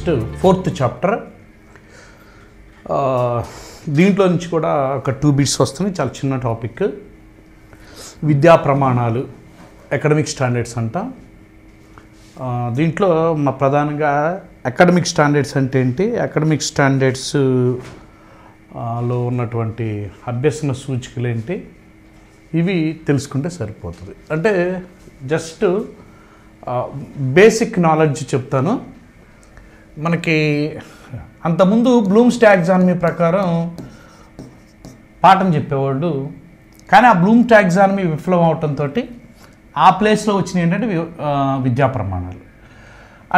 Next 4th chapter. దీంట్లో నుంచి కూడా ఒక 2 బిట్స్ వస్తున్నాయి. చాలా చిన్న టాపిక్. విద్యా ప్రమాణాలు, అకాడమిక్ స్టాండర్డ్స్ అంట. దీంట్లో మా ప్రధానంగా అకాడమిక్ స్టాండర్డ్స్ అంటే ఏంటి, అకాడమిక్ స్టాండర్డ్స్ లో ఉన్నటువంటి అభ్యసన సూచికలు ఏంటి, ఇవి తెలుసుకుంటే సరిపోతుంది. అంటే జస్ట్ బేసిక్ నాలెడ్జ్ చెప్తాను. మనకి అంతకుముందు బ్లూమ్స్ టాక్సానమీ ప్రకారం పాఠం చెప్పేవాళ్ళు, కానీ ఆ బ్లూమ్స్ టాక్సానమీ విఫలం అవటంతో ఆ ప్లేస్లో వచ్చినాయి ఏంటంటే విద్యా ప్రమాణాలు.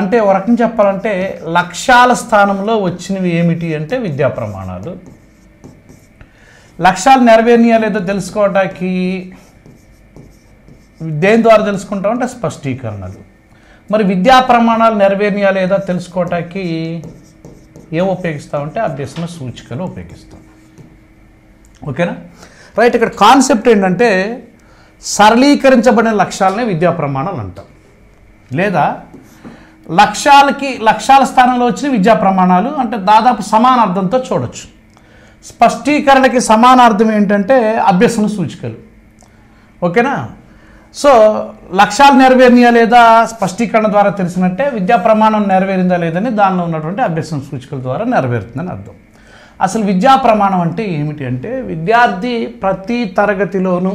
అంటే ఒక రకం చెప్పాలంటే లక్ష్యాల స్థానంలో వచ్చినవి ఏమిటి అంటే విద్యా ప్రమాణాలు. లక్ష్యాలు నెరవేర్నియా లేదో తెలుసుకోవడానికి దేని ద్వారా తెలుసుకుంటామంటే స్పష్టీకరణలు. మరి విద్యా ప్రమాణాలు నెరవేర్నియా లేదా తెలుసుకోవటానికి ఏం ఉపయోగిస్తామంటే అభ్యసన సూచికలు ఉపయోగిస్తాం. ఓకేనా, రైట్. ఇక్కడ కాన్సెప్ట్ ఏంటంటే సరళీకరించబడిన లక్ష్యాలనే విద్యా ప్రమాణాలు అంటాం, లేదా లక్ష్యాల స్థానంలో వచ్చిన విద్యా ప్రమాణాలు అంటే దాదాపు సమాన అర్థంతో చూడొచ్చు. స్పష్టీకరణకి సమాన అర్థం ఏంటంటే అభ్యసన సూచికలు. ఓకేనా, సో లక్ష్యాలు నెరవేరినాయా లేదా స్పష్టీకరణ ద్వారా తెలిసినట్టే విద్యా ప్రమాణం నెరవేరిందా లేదని దానిలో ఉన్నటువంటి అభ్యసన సూచికల ద్వారా నెరవేరుతుందని అర్థం. అసలు విద్యా ప్రమాణం అంటే ఏమిటి అంటే విద్యార్థి ప్రతి తరగతిలోనూ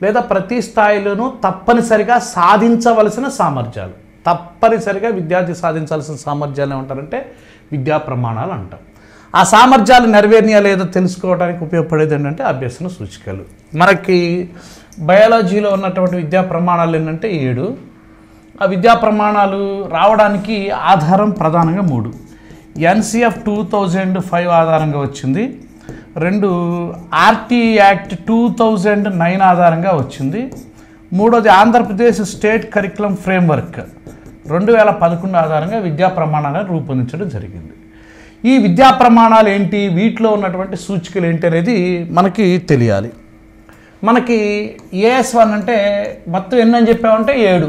లేదా ప్రతి స్థాయిలోనూ తప్పనిసరిగా సాధించవలసిన సామర్థ్యాలు, తప్పనిసరిగా విద్యార్థి సాధించాల్సిన సామర్థ్యాలు ఏమంటారంటే విద్యా ప్రమాణాలు అంటాం. ఆ సామర్థ్యాలు నెరవేరినాయా లేదో తెలుసుకోవడానికి ఉపయోగపడేది ఏంటంటే అభ్యసన సూచికలు. మనకి బయాలజీలో ఉన్నటువంటి విద్యా ప్రమాణాలు ఏంటంటే 7. ఆ విద్యా ప్రమాణాలు రావడానికి ఆధారం ప్రధానంగా 3. NCF 2005 ఆధారంగా వచ్చింది. 2 RT యాక్ట్ 2009 ఆధారంగా వచ్చింది. 3వది ఆంధ్రప్రదేశ్ స్టేట్ కరికులం ఫ్రేమ్వర్క్ 2011 ఆధారంగా విద్యా ప్రమాణాలను రూపొందించడం జరిగింది. ఈ విద్యా ప్రమాణాలు ఏంటి, వీటిలో ఉన్నటువంటి సూచికలు ఏంటి అనేది మనకి తెలియాలి. మనకి AS1 అంటే మొత్తం ఎన్నని చెప్పామంటే 7.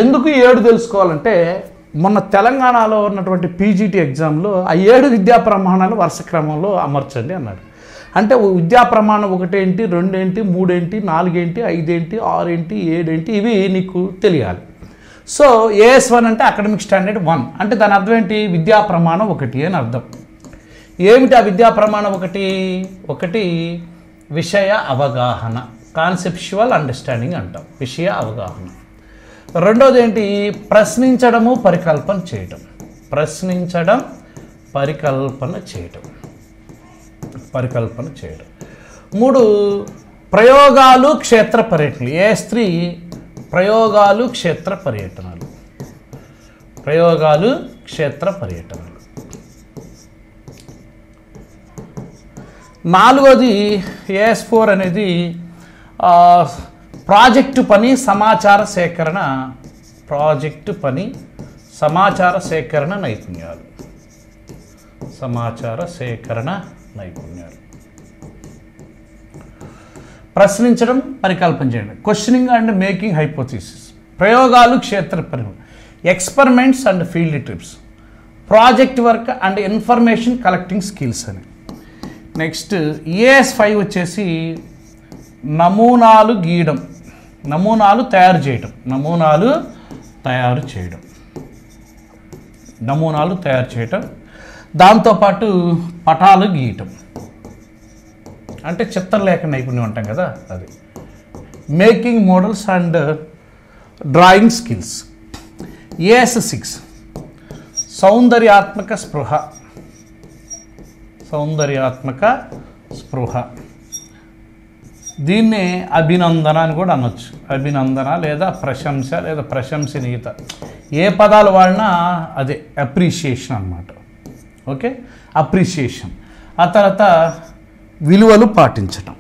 ఎందుకు 7 తెలుసుకోవాలంటే మొన్న తెలంగాణలో ఉన్నటువంటి PGT ఎగ్జామ్లో ఆ 7 విద్యా ప్రమాణాలు వరుస క్రమంలో అమర్చండి అన్నాడు. అంటే విద్యా ప్రమాణం 1 ఏంటి, 2 ఏంటి, 3 ఏంటి, 4 ఏంటి, 5 ఏంటి, 6 ఏంటి, 7 ఏంటి, ఇవి నీకు తెలియాలి. సో AS1 అంటే అకాడమిక్ స్టాండర్డ్ 1 అంటే దాని అర్థం ఏంటి, విద్యా ప్రమాణం 1 అని అర్థం. ఏమిటి ఆ విద్యా ప్రమాణం 1? విషయ అవగాహన, కాన్సెప్చువల్ అండర్స్టాండింగ్ అంటాం, విషయ అవగాహన. 2వది ఏంటి, ప్రశ్నించడము పరికల్పన చేయటం, ప్రశ్నించడం పరికల్పన చేయటం. 3 ప్రయోగాలు క్షేత్ర పర్యటనలు, AS3 ప్రయోగాలు క్షేత్ర పర్యటనలు. 4వది AS4 అనేది ప్రాజెక్టు పని సమాచార సేకరణ నైపుణ్యాలు. ప్రశ్నించడం పరికల్పన చేయడం, క్వశ్చనింగ్ అండ్ మేకింగ్ హైపోథిసిస్. ప్రయోగాలు క్షేత్ర పని, experiments and field trips. Project work and information collecting skills అని. నెక్స్ట్ AS5 వచ్చేసి నమూనాలు గీయడం, నమూనాలు తయారు చేయటం. దాంతోపాటు పటాలు గీయటం అంటే చిత్రలేఖన నైపుణ్యం అంటాం కదా అది. Making models and drawing skills. AS6 సౌందర్యాత్మక స్పృహ. దీన్నే అభినందన అని కూడా అనొచ్చు. అభినందన లేదా ప్రశంస లేదా ప్రశంసనీయత, ఏ పదాలు వాడినా అదే అప్రిషియేషన్ అన్నమాట. Okay, appreciation. ఆ తర్వాత విలువలు పాటించడం.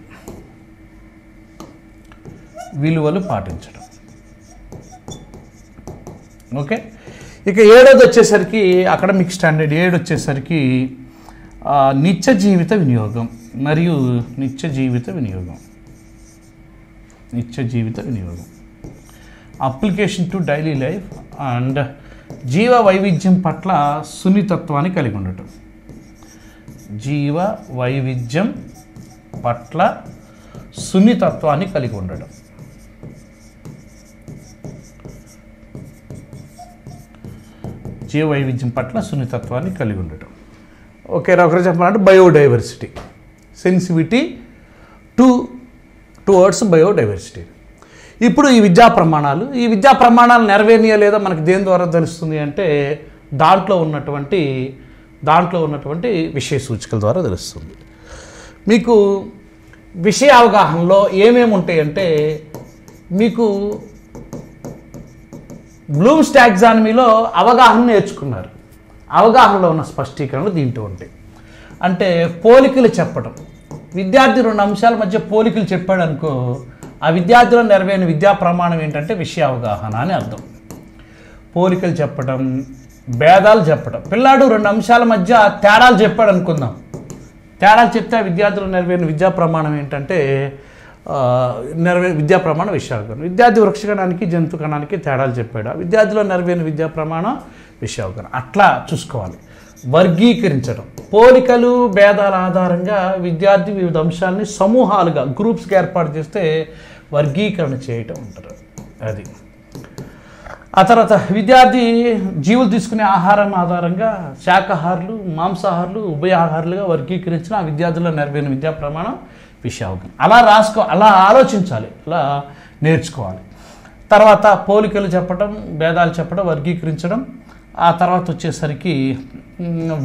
ఓకే, ఇక 7వది వచ్చేసరికి అకాడమిక్ స్టాండర్డ్ 7 వచ్చేసరికి నిత్య జీవిత వినియోగం మరియు నిత్య జీవిత వినియోగం. Application to daily life and జీవ వైవిధ్యం పట్ల సున్నితత్వాన్ని కలిగి ఉండటం. జీవ వైవిధ్యం పట్ల సున్నితత్వాన్ని కలిగి ఉండటం. జీవ వైవిధ్యం పట్ల సున్నితత్వాన్ని కలిగి ఉండటం. ఓకే, ఒకరు చెప్పాలంటే బయోడైవర్సిటీ, సెన్సిటివిటీ టువర్డ్స్ బయోడైవర్సిటీ. ఇప్పుడు ఈ విద్యా ప్రమాణాలు నెరవేర్నియా లేదా మనకి దేని ద్వారా తెలుస్తుంది అంటే దాంట్లో ఉన్నటువంటి విషయ సూచికల ద్వారా తెలుస్తుంది. మీకు విషయ అవగాహనలో ఏమేమి ఉంటాయంటే మీకు బ్లూమ్స్ టాక్సానమీలో అవగాహన నేర్చుకున్నారు. అవగాహనలో ఉన్న స్పష్టీకరణలు దీంట్లో ఉంటాయి. అంటే పోలికలు చెప్పడం, విద్యార్థి 2 అంశాల మధ్య పోలికలు చెప్పాడు అనుకో, ఆ విద్యార్థిలో నెరవేరిన విద్యా ప్రమాణం ఏంటంటే విషయ అవగాహన అని అర్థం. పోలికలు చెప్పడం, భేదాలు చెప్పడం. పిల్లాడు 2 అంశాల మధ్య తేడాలు చెప్పాడు అనుకుందాం. తేడాలు చెప్తే ఆ విద్యార్థులు నెరవేరిన విద్యా ప్రమాణం ఏంటంటే విద్యా ప్రమాణం విషయ అవగాహన. విద్యార్థి వృక్షగణానికి జంతుగణానికి తేడాలు చెప్పాడు, ఆ విద్యార్థిలో నెరవేరిన విద్యా ప్రమాణం విషయ అవగాహన. అట్లా చూసుకోవాలి. వర్గీకరించడం, పోలికలు భేదాల ఆధారంగా విద్యార్థి వివిధ అంశాలని సమూహాలుగా గ్రూప్స్గా ఏర్పాటు చేస్తే వర్గీకరణ చేయటం అంటారు. అది ఆ తర్వాత విద్యార్థి జీవులు తీసుకునే ఆహారం ఆధారంగా శాకాహారులు, మాంసాహారులు, ఉభయాహారులుగా వర్గీకరించిన ఆ విద్యార్థుల్లో నెరవేరిన విద్యా ప్రమాణం విషయ అవగాహన. అలా ఆలోచించాలి, అలా నేర్చుకోవాలి. తర్వాత పోలికలు చెప్పడం, భేదాలు చెప్పడం, వర్గీకరించడం. ఆ తర్వాత వచ్చేసరికి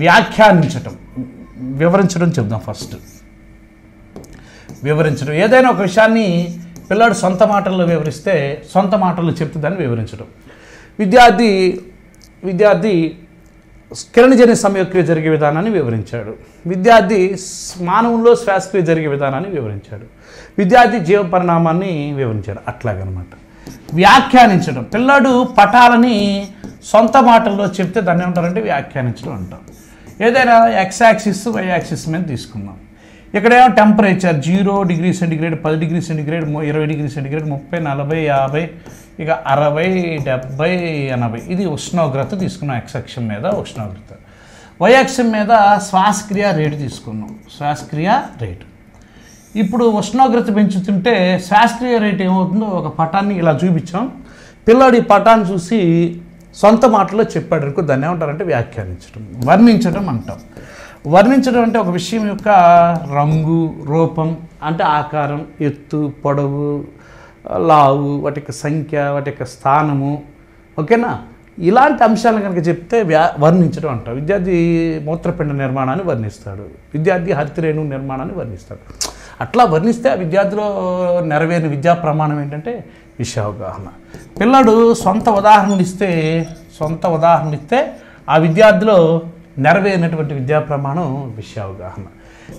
వ్యాఖ్యానించటం, వివరించడం చెప్దాం. ఫస్ట్ వివరించడం, ఏదైనా ఒక విషయాన్ని పిల్లాడు సొంత మాటల్లో వివరిస్తే, సొంత మాటల్లో చెప్తే దాన్ని వివరించడం. విద్యార్థి కిరణజన్య సంయోగక్రియ జరిగే విధానాన్ని వివరించాడు. విద్యార్థి మానవుల్లో శ్వాసక్రియ జరిగే విధానాన్ని వివరించాడు. విద్యార్థి జీవ పరిణామాన్ని వివరించాడు. అట్లాగనమాట. వ్యాఖ్యానించడం, పిల్లాడు పటాలని సొంత మాటల్లో చెప్తే దాన్ని ఏమంటారంటే వ్యాఖ్యానించడం అంటాం. ఏదైనా ఎక్స్ యాక్సిస్, వై యాక్సిస్ మీద తీసుకుందాం. ఇక్కడేమో temperature 0 degree centigrade, 10 degree centigrade, 20 degree centigrade, 30, 40, 50, ఇక 60, 70, 80. ఇది ఉష్ణోగ్రత తీసుకున్నాం. ఎక్స్ అక్షం మీద ఉష్ణోగ్రత. వై అక్షం మీద శ్వాసక్రియ రేటు తీసుకున్నాం. శ్వాసక్రియ రేటు. ఇప్పుడు ఉష్ణోగ్రత పెంచుతుంటే శ్వాసక్రియ రేటు ఏమవుతుందో ఒక పటాన్ని ఇలా చూపించాం. పిల్లాడు ఈ పటాన్ని చూసి సొంత మాటలో చెప్పాడు అనుకో, దాన్ని ఏమంటారంటే వ్యాఖ్యానించడం. వర్ణించడం అంటాం. వర్ణించడం అంటే ఒక విషయం యొక్క రంగు, రూపం, అంటే ఆకారం, ఎత్తు, పొడవు, లావు, వాటి యొక్క సంఖ్య, వాటి యొక్క స్థానము, ఓకేనా, ఇలాంటి అంశాలను కనుక చెప్తే వర్ణించడం అంటాం. విద్యార్థి మూత్రపిండ నిర్మాణాన్ని వర్ణిస్తాడు, విద్యార్థి హరితరేణు నిర్మాణాన్ని వర్ణిస్తాడు. అట్లా వర్ణిస్తే ఆ విద్యార్థిలో నెరవేరిన విద్యా ప్రమాణం ఏంటంటే విషయ అవగాహన. పిల్లడు సొంత ఉదాహరణలు ఇస్తే ఆ విద్యార్థిలో నెరవేరినటువంటి విద్యా ప్రమాణం విషయ అవగాహన.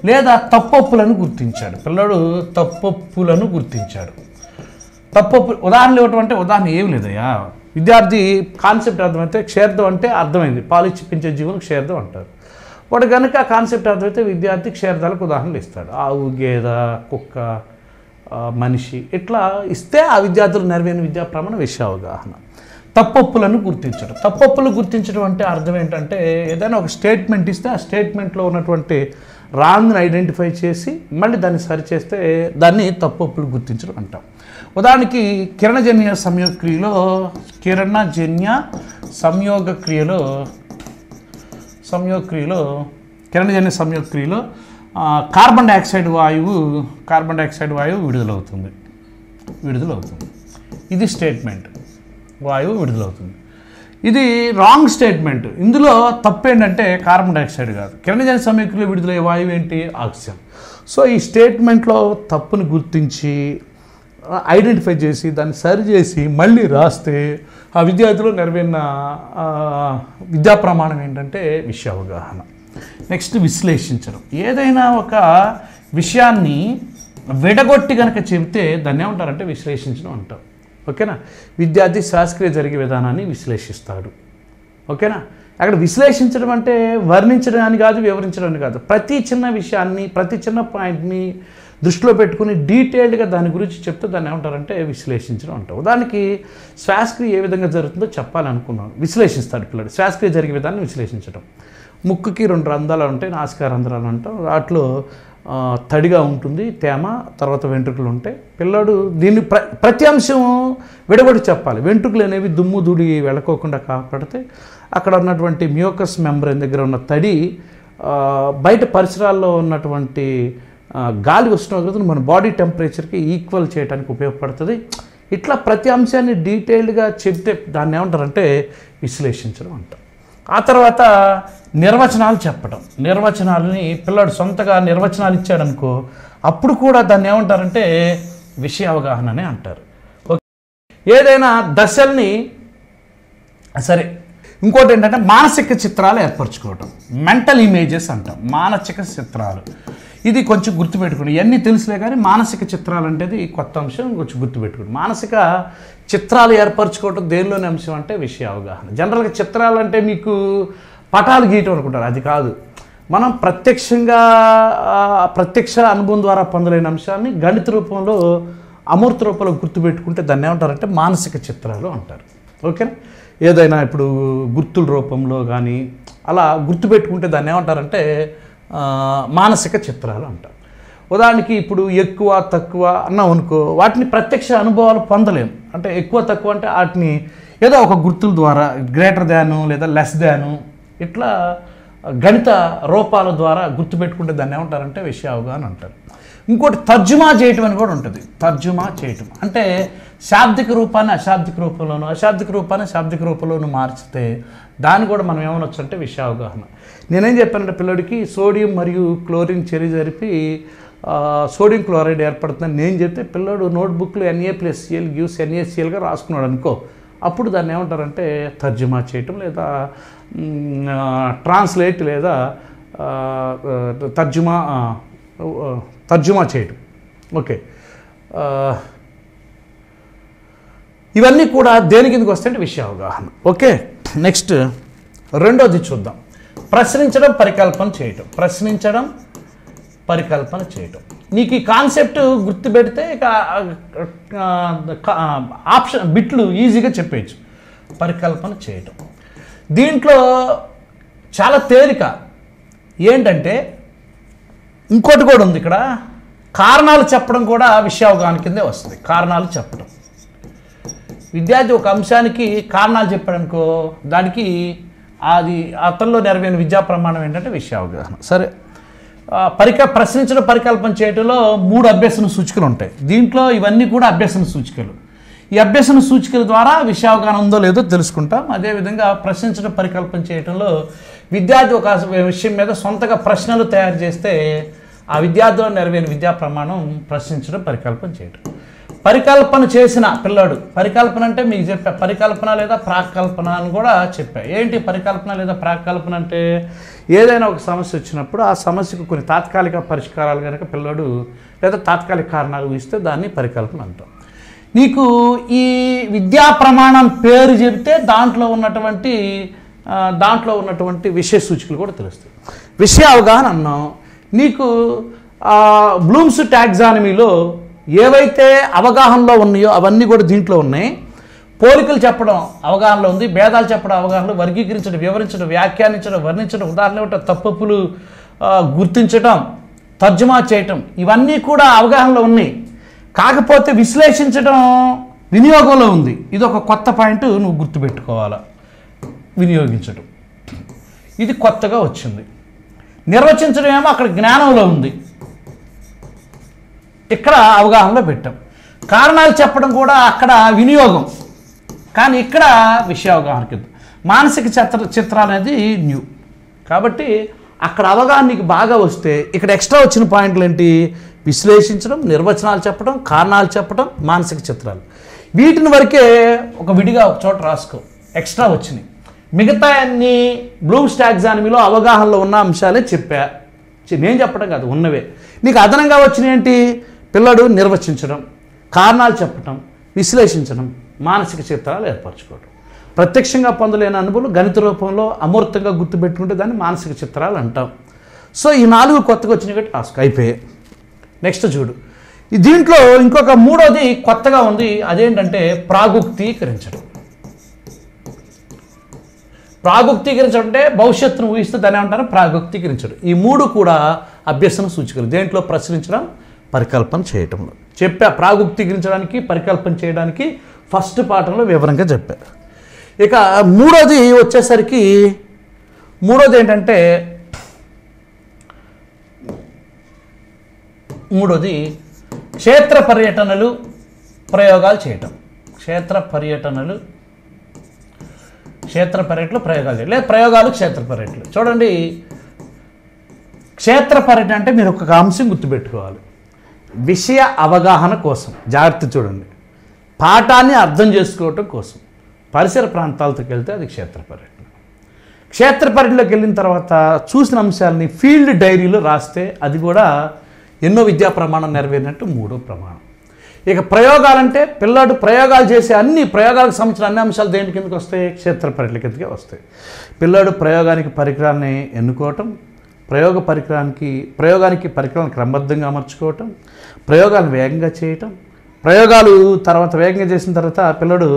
లేదా తప్పొప్పులను గుర్తించాడు. పిల్లడు తప్పొప్పులను గుర్తించాడు. ఉదాహరణలు ఇవ్వటం అంటే ఉదాహరణ ఏమి లేదయ్యా. విద్యార్థి కాన్సెప్ట్ అర్థమైతే, క్షేత్రం అంటే అర్థమైంది, పాలు పెంచే జీవులు క్షేత్రం అంటారు. వాడు కనుక కాన్సెప్ట్ అర్థమైతే విద్యార్థి క్షేత్రాలకు ఉదాహరణలు ఇస్తాడు. ఆవు, గేదె, కుక్క, మనిషి, ఇట్లా ఇస్తే ఆ విద్యార్థులు నెరవేరిన విద్యా ప్రమాణం విషయ అవగాహన. తప్పొప్పులను గుర్తించడం అంటే అర్థం ఏంటంటే ఏదైనా ఒక స్టేట్మెంట్ ఇస్తే ఆ స్టేట్మెంట్లో ఉన్నటువంటి రాంగ్ని ఐడెంటిఫై చేసి మళ్ళీ దాన్ని సరిచేస్తే దాన్ని తప్పొప్పులు గుర్తించడం అంటాం. ఉదాహరణకి కిరణజన్య సంయోగక్రియలో కార్బన్ డైఆక్సైడ్ వాయువు విడుదలవుతుంది. ఇది స్టేట్మెంట్, వాయువు విడుదలవుతుంది. ఇది రాంగ్ స్టేట్మెంట్. ఇందులో తప్పు ఏంటంటే కార్బన్ డైఆక్సైడ్ కాదు, కిరణజన్య సంయోగక్రియలో విడుదలయ్యే వాయువు ఏంటి? ఆక్సిజన్. సో ఈ స్టేట్మెంట్లో తప్పుని గుర్తించి ఐడెంటిఫై చేసి దాన్ని సరి చేసి మళ్ళీ రాస్తే ఆ విద్యార్థిలో నెరవేరిన విద్యా ప్రమాణం ఏంటంటే విషయ అవగాహన. నెక్స్ట్ విశ్లేషించడం. ఏదైనా ఒక విషయాన్ని విడగొట్టి కనుక చెబితే దాన్ని ఏమంటారంటే విశ్లేషించడం అంటాం. ఓకేనా. విద్యార్థి శ్వాసక్రియ జరిగే విధానాన్ని విశ్లేషిస్తాడు. ఓకేనా. అక్కడ విశ్లేషించడం అంటే వర్ణించడం అని కాదు, వివరించడం అని కాదు. ప్రతి చిన్న విషయాన్ని, ప్రతి చిన్న పాయింట్ని దృష్టిలో పెట్టుకుని డీటెయిల్డ్గా దాని గురించి చెప్తే దాన్ని ఏమంటారంటే విశ్లేషించడం అంటారు. ఉదాహరణకి శ్వాసక్రియ ఏ విధంగా జరుగుతుందో చెప్పాలనుకున్నాను. విశ్లేషిస్తాడు పిల్లడు. శ్వాసక్రియ జరిగే విధాన్ని విశ్లేషించడం. ముక్కుకి 2 రంధ్రాలు ఉంటాయి, నాసికా రంధ్రాలు అంటాం. వాటిలో తడిగా ఉంటుంది, తేమ, తర్వాత వెంట్రుకలు ఉంటాయి. పిల్లడు దీన్ని ప్రతి అంశం విడగొట్టి చెప్పాలి. వెంట్రుకలు అనేవి దుమ్ము ధూళి వెళ్ళకోకుండా కాపాడితే అక్కడ ఉన్నటువంటి మ్యూకస్ మెంబ్రేన్ దగ్గర ఉన్న తడి బయట పరిసరాల్లో ఉన్నటువంటి గాలి ఉష్ణోగ్రతను మన బాడీ టెంపరేచర్కి ఈక్వల్ చేయడానికి ఉపయోగపడుతుంది. ఇట్లా ప్రతి అంశాన్ని డీటెయిల్డ్గా చెప్తే దాన్ని ఏమంటారంటే విశ్లేషించడం అంటారు. ఆ తర్వాత నిర్వచనాలు చెప్పడం. నిర్వచనాలని పిల్లాడు సొంతగా నిర్వచనాలు ఇచ్చాడనుకో, అప్పుడు కూడా దాన్ని ఏమంటారంటే విషయ అవగాహన అనే అంటారు. ఓకే, ఏదైనా దశల్ని సరే. ఇంకోటి ఏంటంటే మానసిక చిత్రాలు ఏర్పరచుకోవటం, మెంటల్ ఇమేజెస్ అంటాం. మానసిక చిత్రాలు ఇది కొంచెం గుర్తుపెట్టుకోండి. ఇవన్నీ తెలుసులే కానీ మానసిక చిత్రాలు అంటే కొత్త అంశం, కొంచెం గుర్తుపెట్టుకోండి. మానసిక చిత్రాలు ఏర్పరచుకోవటం దేనిలోని అంశం అంటే విషయ అవగాహన. జనరల్గా చిత్రాలు అంటే మీకు పటాలు గీయటం అనుకుంటారు, అది కాదు. మనం ప్రత్యక్ష అనుభవం ద్వారా పొందలేని అంశాన్ని గణిత రూపంలో, అమూర్త రూపంలో గుర్తుపెట్టుకుంటే దాన్ని ఏమంటారంటే మానసిక చిత్రాలు అంటారు. ఓకేనా? ఏదైనా ఇప్పుడు గుర్తుల రూపంలో కానీ అలా గుర్తుపెట్టుకుంటే దాన్ని ఏమంటారంటే మానసిక చిత్రాలు అంటారు. ఉదాహరణకి ఇప్పుడు ఎక్కువ తక్కువ అన్నాం అనుకో, వాటిని ప్రత్యక్ష అనుభవాలు పొందలేము. అంటే ఎక్కువ తక్కువ అంటే వాటిని ఏదో ఒక గుర్తుల ద్వారా గ్రేటర్ దాను లేదా లెస్ దాను ఇట్లా గణిత రూపాల ద్వారా గుర్తుపెట్టుకుంటే దాన్ని ఏమంటారంటే విషయ అవగాహన అంటారు. ఇంకోటి తర్జుమా చేయటం అని కూడా ఉంటుంది. తర్జుమా చేయటం అంటే శాబ్దిక రూపాన్ని అశాబ్దిక రూపంలోనూ, అశాబ్దిక రూపాన్ని శాబ్దిక రూపంలోనూ మార్చితే దాన్ని కూడా మనం ఏమనొచ్చు అంటే విషయ అవగాహన. నేనేం చెప్పానంటే పిల్లడికి సోడియం మరియు క్లోరిన్ చర్య జరిపి సోడియం క్లోరైడ్ ఏర్పడుతుందని నేను చెప్తే పిల్లడు నోట్బుక్లో Na+Cl గివ్స్ NaClగా రాసుకున్నాడు అనుకో, అప్పుడు దాన్ని ఏమంటారంటే తర్జుమా చేయటం లేదా ట్రాన్స్లేట్ లేదా తర్జుమా చేయటం. ఓకే, ఇవన్నీ కూడా దేని కిందకి వస్తాయంటే విషయ అవగాహన. ఓకే, నెక్స్ట్ రెండోది చూద్దాం. ప్రశ్నించడం, పరికల్పన చేయటం. ప్రశ్నించడం, పరికల్పన చేయటం. నీకు ఈ కాన్సెప్ట్ గుర్తుపెడితే ఇక ఆప్షన్ బిట్లు ఈజీగా చెప్పేయచ్చు. పరికల్పన చేయటం దీంట్లో చాలా తేలిక. ఏంటంటే ఇంకోటి కూడా ఉంది ఇక్కడ, కారణాలు చెప్పడం కూడా విషయ అవగాహన కిందే వస్తుంది. కారణాలు చెప్పడం. విద్యార్థి ఒక అంశానికి కారణాలు చెప్పాడనుకో, దానికి అది అతనిలో నెరవేరిన విద్యా ప్రమాణం ఏంటంటే విషయ అవగాహన. సరే, ప్రశ్నించడం, పరికల్పన చేయడంలో 3 అభ్యసన సూచికలు ఉంటాయి. దీంట్లో ఇవన్నీ కూడా అభ్యసన సూచికలు. ఈ అభ్యసన సూచికల ద్వారా విషయ అవగాహన ఉందో లేదో తెలుసుకుంటాం. అదేవిధంగా ప్రశ్నించడం, పరికల్పన చేయడంలో విద్యార్థి ఒక విషయం మీద సొంతగా ప్రశ్నలు తయారు చేస్తే ఆ విద్యార్థిలో నెరవేరిన విద్యా ప్రమాణం ప్రశ్నించడం, పరికల్పన చేయడం. పరికల్పన చేసిన పిల్లాడు, పరికల్పన అంటే మీకు చెప్పా, పరికల్పన లేదా ప్రాకల్పన అని కూడా చెప్పా. ఏంటి పరికల్పన లేదా ప్రాకల్పన అంటే, ఏదైనా ఒక సమస్య వచ్చినప్పుడు ఆ సమస్యకు కొన్ని తాత్కాలిక పరిష్కారాలు కనుక పిల్లాడు లేదా తాత్కాలిక కారణాలు ఊహిస్తే దాన్ని పరికల్పన అంటాం. నీకు ఈ విద్యా ప్రమాణం పేరు చెబితే దాంట్లో ఉన్నటువంటి విషయ సూచికలు కూడా తెలుస్తాయి. విషయ అవగాహన అన్నాం. నీకు బ్లూమ్స్ టాక్సానమీలో ఏవైతే అవగాహనలో ఉన్నాయో అవన్నీ కూడా దీంట్లో ఉన్నాయి. పోలికలు చెప్పడం అవగాహనలో ఉంది, భేదాలు చెప్పడం అవగాహనలో, వర్గీకరించడం, వివరించడం, వ్యాఖ్యానించడం, వర్ణించడం, ఉదాహరణ ఇవ్వటం, తప్పులు గుర్తించడం, తర్జుమా చేయటం, ఇవన్నీ కూడా అవగాహనలో ఉన్నాయి. కాకపోతే విశ్లేషించడం వినియోగంలో ఉంది. ఇది ఒక కొత్త పాయింట్ నువ్వు గుర్తుపెట్టుకోవాలా. వినియోగించడం ఇది కొత్తగా వచ్చింది. నిర్వచించడం ఏమో అక్కడ జ్ఞానంలో ఉంది, ఇక్కడ అవగాహనలో పెట్టాం. కారణాలు చెప్పడం కూడా అక్కడ వినియోగం, కానీ ఇక్కడ విషయ అవగాహన కింద. మానసిక చిత్రాలు అనేది న్యూ. కాబట్టి అక్కడ అవగాహన నీకు బాగా వస్తే ఇక్కడ ఎక్స్ట్రా వచ్చిన పాయింట్లు ఏంటి? విశ్లేషించడం, నిర్వచనాలు చెప్పడం, కారణాలు చెప్పడం, మానసిక చిత్రాలు. వీటిని వరకే ఒక విడిగా ఒక చోట రాసుకో. ఎక్స్ట్రా వచ్చినాయి మిగతా అన్ని బ్లూమ్స్ టాక్సానమీలో అవగాహనలో ఉన్న అంశాలే చెప్పా. నేను చెప్పడం కాదు, ఉన్నవే. నీకు అదనంగా వచ్చినాయి ఏంటి? పిల్లడు నిర్వచించడం, కారణాలు చెప్పడం, విశ్లేషించడం, మానసిక చిత్రాలు ఏర్పరచుకోవడం. ప్రత్యక్షంగా పొందలేని అనుభవాలు గణిత రూపంలో అమూర్తంగా గుర్తుపెట్టుకుంటే దాన్ని మానసిక చిత్రాలు అంటాం. సో ఈ 4 కొత్తగా వచ్చినాయి కాబట్టి రాసుకో, అయిపోయాయి. నెక్స్ట్ చూడు, దీంట్లో ఇంకొక మూడోది కొత్తగా ఉంది. అదేంటంటే ప్రాగుక్తీకరించడం. ప్రాగుక్తీకరించడం అంటే భవిష్యత్తును ఊహిస్తే దాన్ని ఏమంటారు? ప్రాగుక్తీకరించడం. ఈ మూడు కూడా అభ్యసన సూచికలు. దేంట్లో? ప్రశ్నించడం, పరికల్పన చేయటంలో. చెప్పా ప్రాగుక్తీకరించడానికి, పరికల్పన చేయడానికి ఫస్ట్ పాఠంలో వివరంగా చెప్పా. ఇక మూడోది వచ్చేసరికి, మూడోది ఏంటంటే క్షేత్ర పర్యటనలు, ప్రయోగాలు చేయటం. క్షేత్ర పర్యటనలు, ప్రయోగాలు చేయడం, లేదా ప్రయోగాలు, క్షేత్ర పర్యటనలు. చూడండి, క్షేత్ర పర్యటన అంటే మీరు ఒక అంశం గుర్తుపెట్టుకోవాలి. విషయ అవగాహన కోసం, జాగ్రత్త చూడండి, పాఠాన్ని అర్థం చేసుకోవటం కోసం పరిసర ప్రాంతాలకి వెళ్తే అది క్షేత్ర పర్యటన. క్షేత్ర పర్యటనలోకి వెళ్ళిన తర్వాత చూసిన అంశాలని ఫీల్డ్ డైరీలో రాస్తే అది కూడా ఎన్నో విద్యా ప్రమాణం నెరవేరినట్టు మూడో ప్రమాణం. ఇక ప్రయోగాలంటే పిల్లాడు ప్రయోగాలు చేసే అన్ని ప్రయోగాలకు సంబంధించిన అన్ని అంశాలు దేని కిందకి వస్తాయి? క్షేత్ర పర్యటన కిందకే వస్తాయి. పిల్లాడు ప్రయోగానికి పరికరాన్ని ఎన్నుకోవటం, ప్రయోగానికి పరికరాలను క్రమబద్ధంగా అమర్చుకోవటం, ప్రయోగాలను వేగంగా చేయటం, ప్రయోగాలు తర్వాత వేగంగా చేసిన తర్వాత పిల్లడు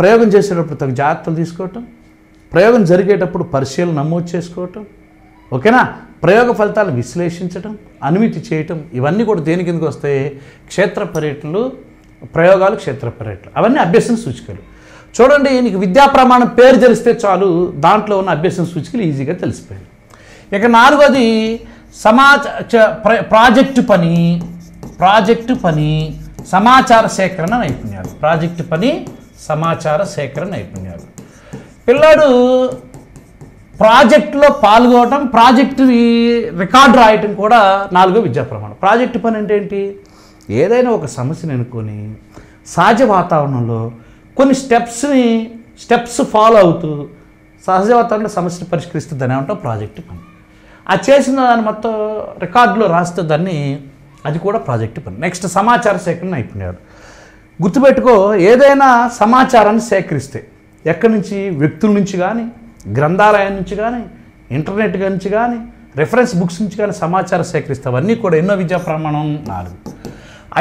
ప్రయోగం చేసేటప్పుడు తగు జాగ్రత్తలు తీసుకోవటం, ప్రయోగం జరిగేటప్పుడు పరిశీలన నమోదు చేసుకోవటం, ఓకేనా, ప్రయోగ ఫలితాలు విశ్లేషించటం, అనుమతి చేయటం, ఇవన్నీ కూడా దేని కిందకి వస్తాయి? క్షేత్ర పర్యటనలు, ప్రయోగాలు, క్షేత్ర పర్యటనలు. అవన్నీ అభ్యసన సూచికలు. చూడండి, నీకు విద్యా ప్రమాణం పేరు తెలిస్తే చాలు, దాంట్లో ఉన్న అభ్యసన సూచికలు ఈజీగా తెలిసిపోయాయి. ఇక నాలుగోది ప్రాజెక్టు పని సమాచార సేకరణ నైపుణ్యాలు. ప్రాజెక్టు పని, సమాచార సేకరణ నైపుణ్యాలు. పిల్లాడు ప్రాజెక్టులో పాల్గొనడం, ప్రాజెక్టు రికార్డు రాయటం కూడా నాలుగో విద్యా ప్రమాణం. ప్రాజెక్టు పని అంటే ఏంటి? ఏదైనా ఒక సమస్యను ఎన్నుకొని సహజ వాతావరణంలో కొన్ని స్టెప్స్ ఫాలో అవుతూ సహజ వాతావరణంలో సమస్యను పరిష్కరిస్తే దాన్ని ఏమంటాం? ప్రాజెక్టు పని. అది చేసిన దాన్ని మొత్తం రికార్డులో రాస్తే దాన్ని, అది కూడా ప్రాజెక్టు పని. నెక్స్ట్ సమాచార సేకరణ నైపుణ్యాలు. గుర్తుపెట్టుకో, ఏదైనా సమాచారాన్ని సేకరిస్తే ఎక్కడి నుంచి? వ్యక్తుల నుంచి కానీ, గ్రంథాలయం నుంచి కానీ, ఇంటర్నెట్ నుంచి కానీ, రెఫరెన్స్ బుక్స్ నుంచి కానీ సమాచారం సేకరిస్తే అవన్నీ కూడా ఎన్నో విద్యా ప్రమాణం 4.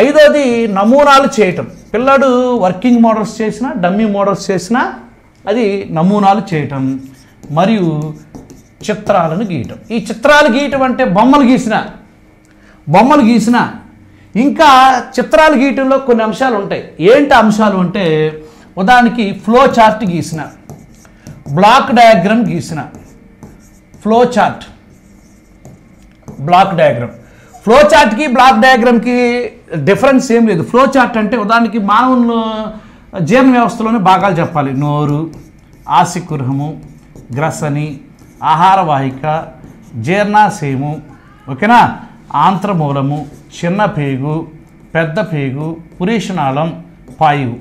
ఐదోది నమూనాలు చేయటం. పిల్లాడు వర్కింగ్ మోడల్స్ చేసినా, డమ్మీ మోడల్స్ చేసినా అది నమూనాలు చేయటం. మరియు చిత్రాలను గీయటం. ఈ చిత్రాలు గీయటం అంటే బొమ్మలు గీసిన ఇంకా చిత్రాలు గీయటంలో కొన్ని అంశాలు ఉంటాయి. ఏంటి అంశాలు అంటే, ఉదాహరణకి ఫ్లో చార్ట్ గీసిన, బ్లాక్ డయాగ్రామ్ గీసిన. ఫ్లో చార్ట్కి బ్లాక్ డయాగ్రామ్కి డిఫరెన్స్ ఏం లేదు. ఫ్లో చార్ట్ అంటే ఉదాహరణకి మానవుని జీర్ణ వ్యవస్థలోని భాగాలు చెప్పాలి. నోరు, ఆసికుర్హము, గ్రసని, ఆహార వాహిక, జీర్ణాశయము, ఓకేనా, ఆంత్రమూలము, చిన్న పేగు, పెద్ద పేగు, పురీషనాళం, పాయువు.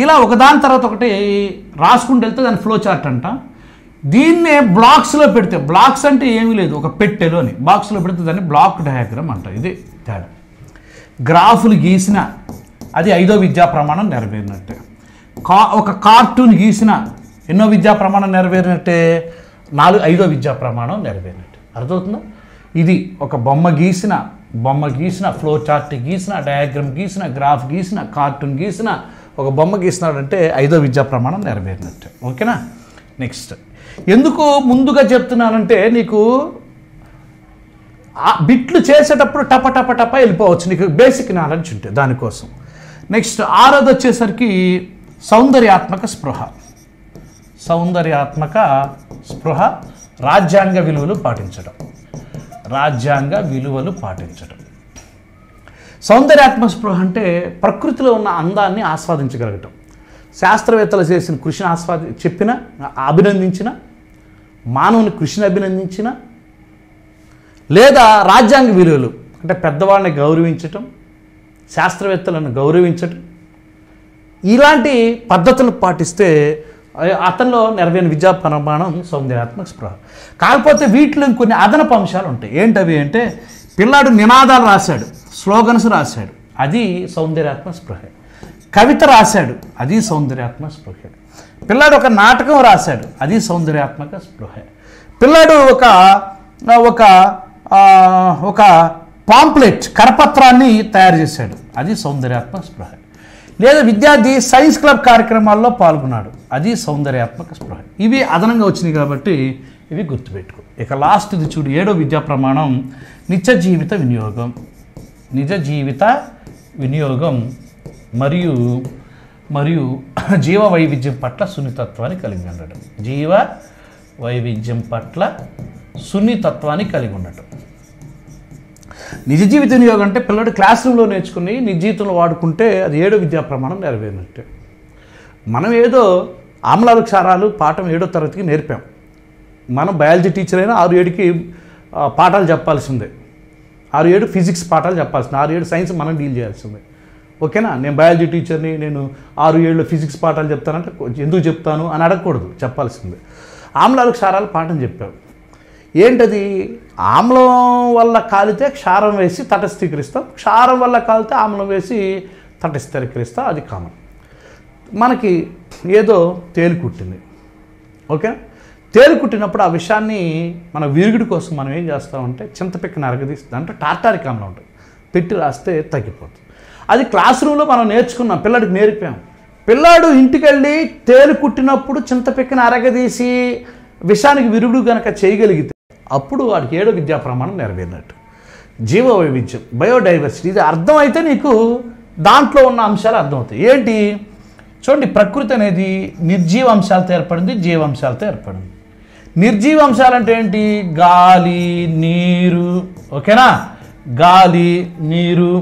ఇలా ఒకదాని తర్వాత ఒకటి రాసుకుంటూ వెళ్తే దాన్ని ఫ్లో చార్ట్ అంట. దీన్నే బ్లాక్స్లో పెడితే, బ్లాక్స్ అంటే ఏమీ లేదు, ఒక పెట్టెలోని బాక్స్లో పెడితే దాన్ని బ్లాక్ డయాగ్రామ్ అంట. ఇది తేడా. గ్రాఫులు గీసిన, అది 5వ విద్యా ప్రమాణం నెరవేరినట్టే. ఒక కార్టూన్ గీసిన ఎన్నో విద్యా ప్రమాణం నెరవేరినట్టే? 5వ విద్యా ప్రమాణం నెరవేరినట్టే. అర్థమవుతుందా? ఇది ఒక బొమ్మ గీసిన, ఫ్లో చార్ట్ గీసిన, డయాగ్రామ్ గీసిన, గ్రాఫ్ గీసిన, కార్టూన్ గీసిన, ఒక బొమ్మ గీసినాడంటే 5వ విద్యా ప్రమాణం నెరవేరినట్టే. ఓకేనా? నెక్స్ట్, ఎందుకు ముందుగా చెప్తున్నానంటే నీకు బిట్లు చేసేటప్పుడు టప వెళ్ళిపోవచ్చు, నీకు బేసిక్ నాలెడ్జ్ ఉంటే దానికోసం. నెక్స్ట్ 6వది వచ్చేసరికి సౌందర్యాత్మక స్పృహ, రాజ్యాంగ విలువలు పాటించడం. సౌందర్యాత్మక స్పృహ అంటే ప్రకృతిలో ఉన్న అందాన్ని ఆస్వాదించగలగటం. శాస్త్రవేత్తలు చేసిన కృషిని అభినందించిన, మానవుని కృషిని అభినందించిన, లేదా రాజ్యాంగ విలువలు అంటే పెద్దవాళ్ళని గౌరవించటం, శాస్త్రవేత్తలను గౌరవించటం, ఇలాంటి పద్ధతులు పాటిస్తే అతనిలో నెరవేరిన విద్యా ప్రమాణం సౌందర్యాత్మక స్పృహ. కాకపోతే వీటిలో కొన్ని అదనపు అంశాలు ఉంటాయి. ఏంటవి అంటే, పిల్లాడు నినాదాలు రాశాడు, స్లోగన్స్ రాశాడు, అది సౌందర్యాత్మక స్పృహే. కవిత రాశాడు, అది సౌందర్యాత్మక స్పృహే. పిల్లాడు ఒక నాటకం రాశాడు, అది సౌందర్యాత్మక స్పృహే. పిల్లాడు ఒక పాంప్లెట్ కరపత్రాన్ని తయారు చేశాడు, అది సౌందర్యాత్మక స్పృహ. లేదా విద్యార్థి సైన్స్ క్లబ్ కార్యక్రమాల్లో పాల్గొన్నాడు, అది సౌందర్యాత్మక స్పృహ. ఇవి అదనంగా వచ్చినాయి కాబట్టి ఇవి గుర్తుపెట్టుకో. ఇక లాస్ట్ది చూడు, 7వ విద్యా ప్రమాణం నిజ జీవిత వినియోగం. నిజ జీవిత వినియోగం మరియు మరియు జీవ వైవిధ్యం పట్ల సున్నితత్వాన్ని కలిగి ఉండటం. జీవ వైవిధ్యం పట్ల సున్నితత్వాన్ని కలిగి ఉండటం. నిజ జీవిత వినియోగం అంటే పిల్లడు క్లాస్ రూమ్లో నేర్చుకుని నిజ జీవితంలో వాడుకుంటే అది 7వ విద్యా ప్రమాణం నెరవేరినట్టే. మనం ఏదో ఆమ్లాలు క్షారాలు పాఠం 7వ తరగతికి నేర్పాం. మనం బయాలజీ టీచర్ అయినా 6-7కి పాఠాలు చెప్పాల్సిందే, 6-7 ఫిజిక్స్ పాఠాలు చెప్పాల్సిందే, 6-7 సైన్స్ మనం డీల్ చేయాల్సిందే. ఓకేనా? నేను బయాలజీ టీచర్ని, నేను 6-7 ఫిజిక్స్ పాఠాలు చెప్తానంటే ఎందుకు చెప్తాను అని అడగకూడదు, చెప్పాల్సిందే. ఆమ్లాలు క్షారాలు పాఠం చెప్పావు. ఏంటది? ఆమ్లం వల్ల కాలితే క్షారం వేసి తటస్థీకరిస్తాం, క్షారం వల్ల కాలితే ఆమ్లం వేసి తటస్థీకరిస్తాం, అది కామన్. మనకి ఏదో తేలు కుట్టింది, ఓకే? తేలు కుట్టినప్పుడు ఆ విషయాన్ని మన విరుగుడి కోసం మనం ఏం చేస్తామంటే చింతపిక్కని అరగదీస్తుంది, అంటే టార్టారిక్ ఆమ్లం ఉంటుంది, పెట్టి రాస్తే తగ్గిపోతుంది. అది క్లాస్ రూమ్లో మనం నేర్చుకున్నాం, పిల్లడికి నేర్పాం. పిల్లాడు ఇంటికి వెళ్ళి తేలు కుట్టినప్పుడు చింతపిక్కని అరగదీసి విషయానికి విరుగుడు కనుక చేయగలిగితే అప్పుడు వాడికి 7వ విద్యా ప్రమాణం నెరవేరినట్టు. జీవ వైవిధ్యం, బయోడైవర్సిటీ, ఇది అర్థమైతే నీకు దాంట్లో ఉన్న అంశాలు అర్థమవుతాయి. ఏంటి చూడండి, ప్రకృతి అనేది నిర్జీవ అంశాలతో ఏర్పడింది, జీవాంశాలతో ఏర్పడింది. నిర్జీవ అంశాలు అంటే ఏంటి? గాలి, నీరు, ఓకేనా? గాలి, నీరు,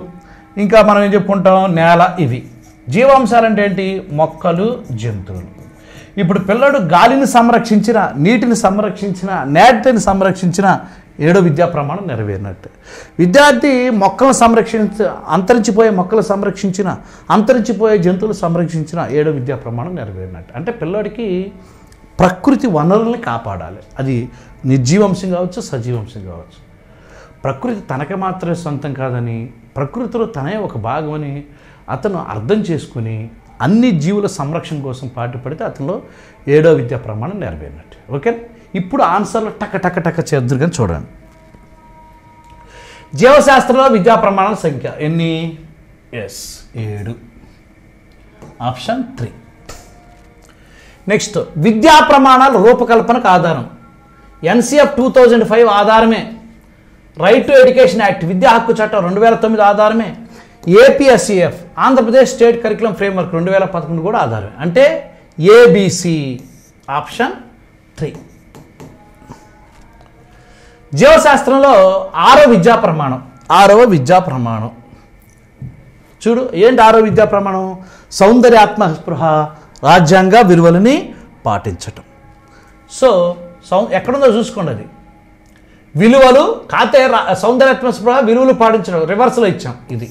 ఇంకా మనం ఏం చెప్పుకుంటాం, నేల, ఇవి. జీవాంశాలు అంటే ఏంటి? మొక్కలు, జంతువులు. ఇప్పుడు పిల్లడు గాలిని సంరక్షించిన, నీటిని సంరక్షించిన, నేటిని సంరక్షించిన 7వ విద్యా ప్రమాణం నెరవేరినట్టు. విద్యార్థి మొక్కలను అంతరించిపోయే మొక్కలు సంరక్షించిన, అంతరించిపోయే జంతువులు సంరక్షించిన 7వ విద్యా ప్రమాణం నెరవేరినట్టు. అంటే పిల్లడికి ప్రకృతి వనరుల్ని కాపాడాలి. అది నిర్జీవాంశం కావచ్చు, సజీవాంశం కావచ్చు. ప్రకృతి తనకి మాత్రమే సొంతం కాదని, ప్రకృతిలో తనే ఒక భాగమని అతను అర్థం చేసుకుని అన్ని జీవుల సంరక్షణ కోసం పాటుపడితే అతనిలో 7వ విద్యా ప్రమాణం నెరవేరినట్టు. ఓకే, ఇప్పుడు ఆన్సర్లు టక టక టక చేద్దరు కానీ చూడండి. జీవశాస్త్రంలో విద్యా ప్రమాణాల సంఖ్య ఎన్ని? 7. ఆప్షన్ 3. నెక్స్ట్, విద్యా ప్రమాణాల రూపకల్పనకు ఆధారం NCF 2005 ఆధారమే, రైట్ టు ఎడ్యుకేషన్ యాక్ట్ విద్యా హక్కు చట్టం 2009 ఆధారమే, APSCF Andhra Pradesh state curriculum framework 2011 కూడా ఆధారమే. అంటే ABC, ఆప్షన్ 3. జీవశాస్త్రంలో 6వ విద్యా ప్రమాణం. 6వ విద్యా ప్రమాణం చూడు, ఏంటి 6వ విద్యా ప్రమాణం? సౌందర్యాత్మక స్పృహ, రాజ్యాంగ విలువలని పాటించటం. సో ఎక్కడుందో చూసుకోండి, అది విలువలు కాతే సౌందర్యాత్మక స్పృహ, విలువలు పాటించడం రివర్స్లో ఇచ్చాం. ఇది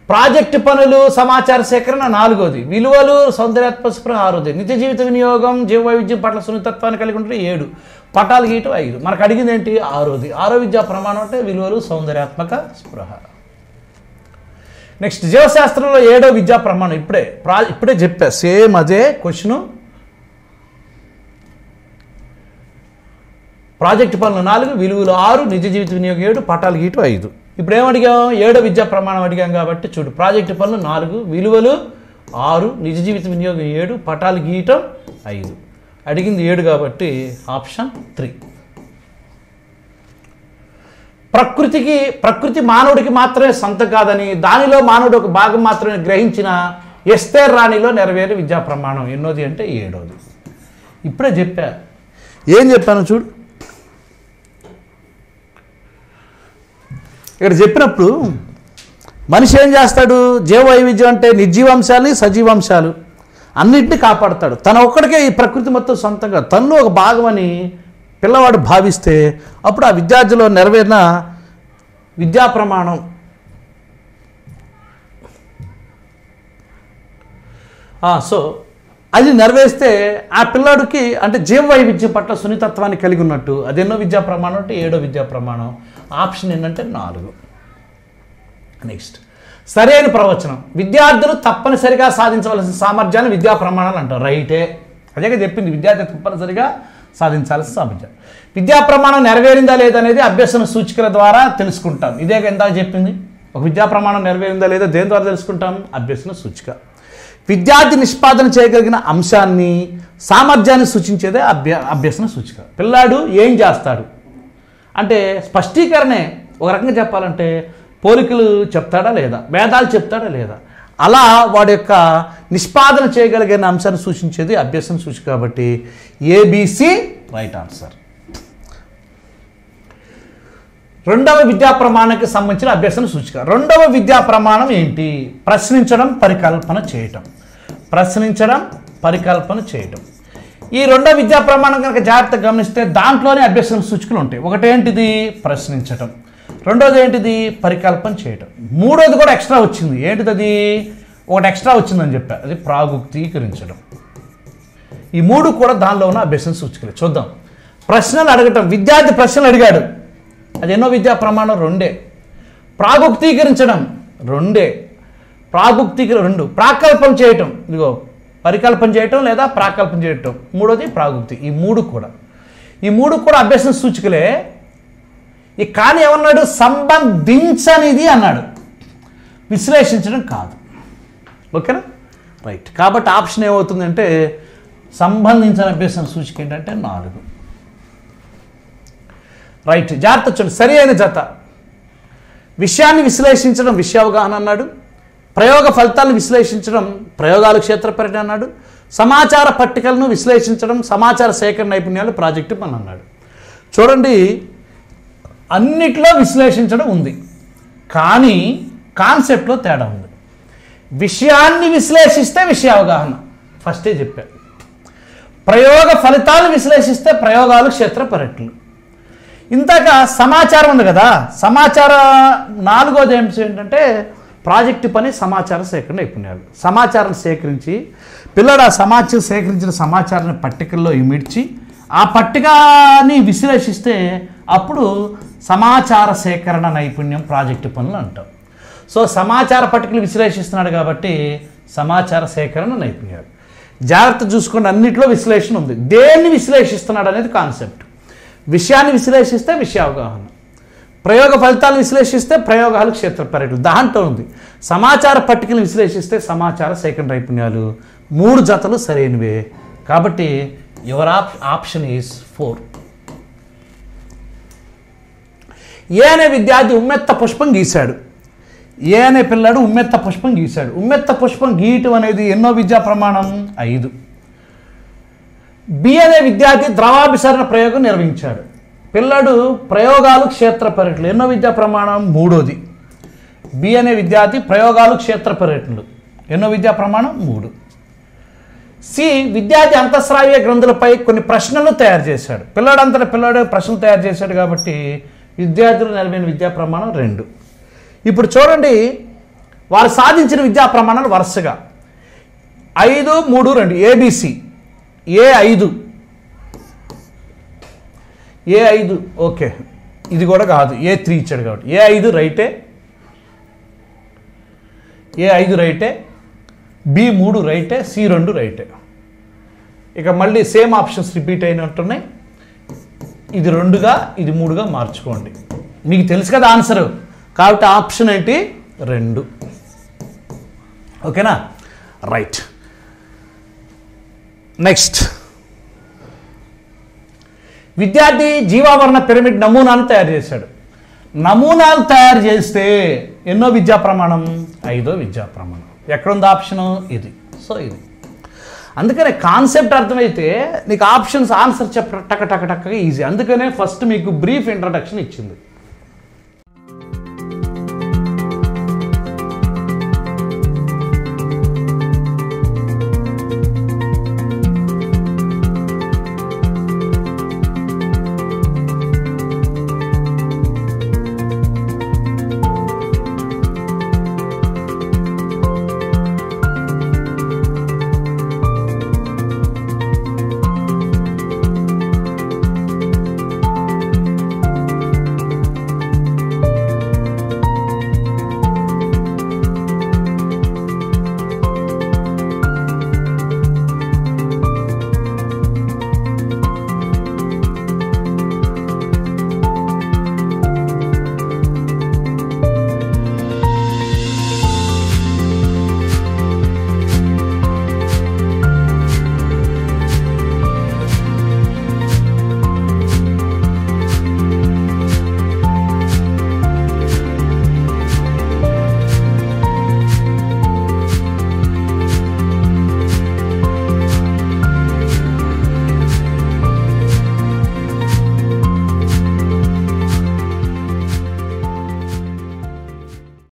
ప్రాజెక్టు పనులు, సమాచార సేకరణ 4వది, విలువలు సౌందర్యాత్మక స్పృహ 6వది, నిత్య జీవిత వినియోగం జీవ వైవిధ్యం పట్ల సున్నితత్వాన్ని కలిగి ఉంటే 7, పటాలు గీయటం 5. మనకు అడిగింది ఏంటి? 6వది. 6వ విద్యా ప్రమాణం అంటే విలువలు సౌందర్యాత్మక స్పృహ. నెక్స్ట్, జీవశాస్త్రంలో 7వ విద్యా ప్రమాణం ఇప్పుడే చెప్పా, సేమ్ అదే క్వశ్చను. ప్రాజెక్టు పనులు 4, విలువలు 6, నిజ జీవిత వినియోగం 7, పటాలు గీయటం 5. ఇప్పుడు ఏమడిగాం? 7వ విద్యా ప్రమాణం అడిగాం కాబట్టి చూడు, ప్రాజెక్టు పనులు 4, విలువలు 6, నిజ జీవిత వినియోగం 7, పటాలు గీయటం 5. అడిగింది 7 కాబట్టి ఆప్షన్ 3. ప్రకృతి మానవుడికి మాత్రమే సొంతం కాదని, దానిలో మానవుడు ఒక భాగం మాత్రమే గ్రహించిన ఎస్తేర్ రాణిలో నెరవేరే విద్యా ప్రమాణం ఎన్నోది అంటే 7వది. ఇప్పుడే చెప్పా, ఏం చెప్పాను చూడు. ఇక్కడ చెప్పినప్పుడు మనిషి ఏం చేస్తాడు? జీవ వైవిధ్యం అంటే నిర్జీవాంశాలని సజీవాంశాలు అన్నింటినీ కాపాడుతాడు. తన ఒక్కడికే ఈ ప్రకృతి మొత్తం సొంతంగా తనలో ఒక భాగమని పిల్లవాడు భావిస్తే అప్పుడు ఆ విద్యార్థిలో నెరవేరిన విద్యా ప్రమాణం అది నెరవేరిస్తే ఆ పిల్లాడికి అంటే జీవ వైవిధ్యం పట్ల సున్నితత్వాన్ని కలిగి ఉన్నట్టు. అది ఎన్నో విద్యా ప్రమాణం అంటే 7వ విద్యా ప్రమాణం. ఆప్షన్ ఏంటంటే 4. నెక్స్ట్, సరైన ప్రవచనం. విద్యార్థులు తప్పనిసరిగా సాధించవలసిన సామర్థ్యాన్ని విద్యా ప్రమాణాలు అంటారు. రైటే, అదే చెప్పింది, విద్యార్థి తప్పనిసరిగా సాధించాల్సిన సామర్థ్యం. విద్యా ప్రమాణం నెరవేరిందా లేదనేది అభ్యసన సూచికల ద్వారా తెలుసుకుంటాం. ఇదే ఇందాక చెప్పింది. ఒక విద్యా ప్రమాణం నెరవేరిందా లేదా దేని ద్వారా తెలుసుకుంటాం? అభ్యసన సూచిక. విద్యార్థి నిష్పాదన చేయగలిగిన అంశాన్ని సామర్థ్యాన్ని సూచించేదే అభ్యసన సూచిక. పిల్లాడు ఏం చేస్తాడు అంటే స్పష్టీకరణే. ఒక రకంగా చెప్పాలంటే పోలికలు చెప్తాడా లేదా, భేదాలు చెప్తాడా లేదా, అలా వాడి యొక్క నిష్పాదన చేయగలిగిన అంశాన్ని సూచించేది అభ్యసన సూచిక. కాబట్టి ఏబిసి రైట్ ఆన్సర్. రెండవ విద్యా ప్రమాణానికి సంబంధించిన అభ్యసన సూచిక. రెండవ విద్యా ప్రమాణం ఏంటి? ప్రశ్నించడం, పరికల్పన చేయటం. ప్రశ్నించడం, పరికల్పన చేయటం. ఈ రెండవ విద్యా ప్రమాణం కనుక జాగ్రత్తగా గమనిస్తే దాంట్లోనే అభ్యసన సూచికలు ఉంటాయి. ఒకటేంటిది? ప్రశ్నించటం. రెండోది ఏంటిది? పరికల్పన చేయటం. మూడోది కూడా ఎక్స్ట్రా వచ్చింది. ఏంటిది అది? ఒకటి ఎక్స్ట్రా వచ్చిందని చెప్పా, అది ప్రాగుక్తీకరించడం. ఈ మూడు కూడా దానిలో ఉన్న అభ్యసన సూచికలే. చూద్దాం. ప్రశ్నలు అడగటం. విద్యార్థి ప్రశ్నలు అడిగాడు, అది ఎన్నో విద్యా ప్రమాణం? రెండే. ప్రాగుక్తీకరించడం రెండే. రెండు. ప్రాకల్పన చేయటం, ఇదిగో పరికల్పన చేయటం లేదా ప్రాకల్పన చేయటం. మూడోది ప్రాగుక్తి. ఈ మూడు కూడా అభ్యసన సూచికలే. కానీ ఏమన్నాడు? సంబంధించనిది అన్నాడు, విశ్లేషించడం కాదు. ఓకేనా? రైట్. కాబట్టి ఆప్షన్ ఏమవుతుందంటే సంబంధించిన అభ్యసన సూచిక ఏంటంటే 4. రైట్. జాగ్రత్త చూడండి. సరి అయిన జత. విషయాన్ని విశ్లేషించడం విషయావగాహన అన్నాడు. ప్రయోగ ఫలితాలను విశ్లేషించడం ప్రయోగాల క్షేత్ర పర్యటన అన్నాడు. సమాచార పట్టికలను విశ్లేషించడం సమాచార సేకరణ నైపుణ్యాలు ప్రాజెక్టు పని అన్నాడు. చూడండి, అన్నిట్లో విశ్లేషించడం ఉంది, కానీ కాన్సెప్ట్లో తేడా ఉంది. విషయాన్ని విశ్లేషిస్తే విషయ అవగాహన, ఫస్టే చెప్పాను. ప్రయోగ ఫలితాలను విశ్లేషిస్తే ప్రయోగాలు క్షేత్ర పర్యటనలు. ఇంతక సమాచారం ఉంది కదా, సమాచార 4వది ఏంటంటే ప్రాజెక్టు పని సమాచార సేకరణ నైపుణ్యాలు. సమాచారం సేకరించి పిల్లడు ఆ సేకరించిన సమాచారాన్ని పట్టికల్లో ఇమిడ్చి ఆ పట్టికని విశ్లేషిస్తే అప్పుడు సమాచార సేకరణ నైపుణ్యం ప్రాజెక్టు పనులు అంటాం. సో సమాచార పట్టికలు విశ్లేషిస్తున్నాడు కాబట్టి సమాచార సేకరణ నైపుణ్యాలు. జాగ్రత్త చూసుకోండి, అన్నింటిలో విశ్లేషణ ఉంది. దేన్ని విశ్లేషిస్తున్నాడు అనేది కాన్సెప్ట్. విషయాన్ని విశ్లేషిస్తే విషయ అవగాహన, ప్రయోగ ఫలితాలను విశ్లేషిస్తే ప్రయోగాలు క్షేత్ర పర్యటనలు దాంట్లో ఉంది. సమాచార పట్టికలు విశ్లేషిస్తే సమాచార సేకరణ నైపుణ్యాలు. 3 జతలు సరైనవే. కాబట్టి యువర్ ఆప్షన్ ఈజ్ 4. ఏ అనే విద్యార్థి ఉమ్మెత్త పుష్పం గీశాడు. ఏ అనే పిల్లాడు ఉమ్మెత్త పుష్పం గీశాడు. ఉమ్మెత్త పుష్పం గీయటం అనేది ఎన్నో విద్యా ప్రమాణం? 5. బి అనే విద్యార్థి ద్రవాభిసరణ ప్రయోగం నిర్వహించాడు. పిల్లడు ప్రయోగాలు క్షేత్ర పర్యటనలు ఎన్నో విద్యా ప్రమాణం? 3వది. బి అనే విద్యార్థి ప్రయోగాలు క్షేత్ర పర్యటనలు ఎన్నో విద్యా ప్రమాణం? 3. సి విద్యార్థి అంతఃస్రావ్య గ్రంథులపై కొన్ని ప్రశ్నలు తయారు చేశాడు. పిల్లాడు ప్రశ్నలు తయారు చేశాడు కాబట్టి విద్యార్థులు నెరవేరిన విద్యా ప్రమాణం 2. ఇప్పుడు చూడండి, వారు సాధించిన విద్యా ప్రమాణాలు వరుసగా 5, 3, 2 ఏబిసి. A5 ఓకే, ఇది కూడా కాదు. A3 ఇచ్చాడు కాబట్టి A5 రైటే, A5 రైటే, B3 రైటే, C2 రైటే. ఇక మళ్ళీ సేమ్ ఆప్షన్స్ రిపీట్ అయినట్టున్నాయి. ఇది 2గా ఇది 3గా మార్చుకోండి. మీకు తెలుసు కదా ఆన్సర్, కాబట్టి ఆప్షన్ ఏంటి? 2. ఓకేనా? రైట్. నెక్స్ట్, విద్యార్థి జీవావరణ పిరమిడ్ నమూనాను తయారు చేశాడు. నమూనాలు తయారు చేస్తే ఎన్నో విద్యా ప్రమాణం? 5వ విద్యా ప్రమాణం. ఎక్కడుంది ఆప్షను? ఇది. సో ఇది అందుకనే కాన్సెప్ట్ అర్థమైతే నీకు ఆప్షన్స్ ఆన్సర్ చెప్ప టక్క ఈజీ. అందుకనే ఫస్ట్ మీకు బ్రీఫ్ ఇంట్రడక్షన్ ఇచ్చింది.